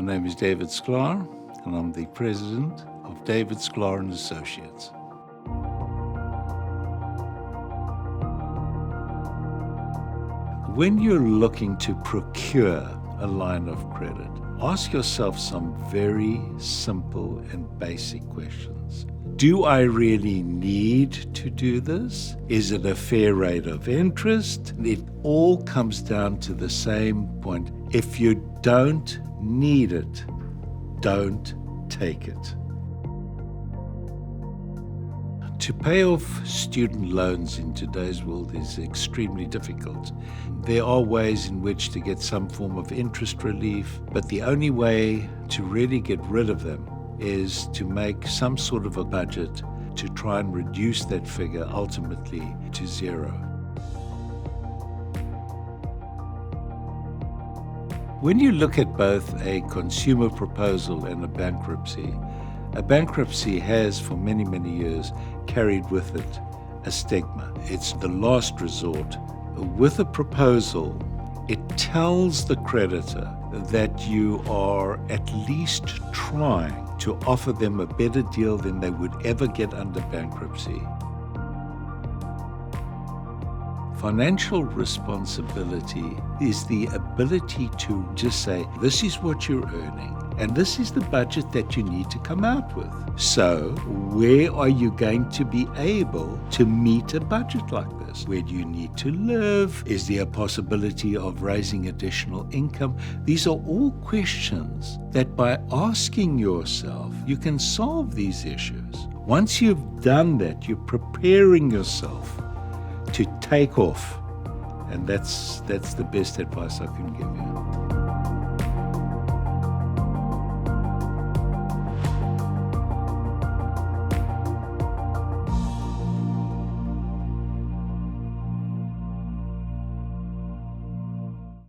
My name is David Sklar, and I'm the president of David Sklar Associates. When you're looking to procure a line of credit, ask yourself some very simple and basic questions. Do I really need to do this? Is it a fair rate of interest? It all comes down to the same point. If you don't need it, don't take it. To pay off student loans in today's world is extremely difficult. There are ways in which to get some form of interest relief, but the only way to really get rid of them is to make some sort of a budget to try and reduce that figure ultimately to zero. When you look at both a consumer proposal and a bankruptcy has for many, many years carried with it a stigma. It's the last resort. With a proposal, it tells the creditor that you are at least trying to offer them a better deal than they would ever get under bankruptcy. Financial responsibility is the ability to just say, this is what you're earning, and this is the budget that you need to come out with. So, where are you going to be able to meet a budget like this? Where do you need to live? Is there a possibility of raising additional income? These are all questions that by asking yourself, you can solve these issues. Once you've done that, you're preparing yourself to take off. And that's the best advice I can give you.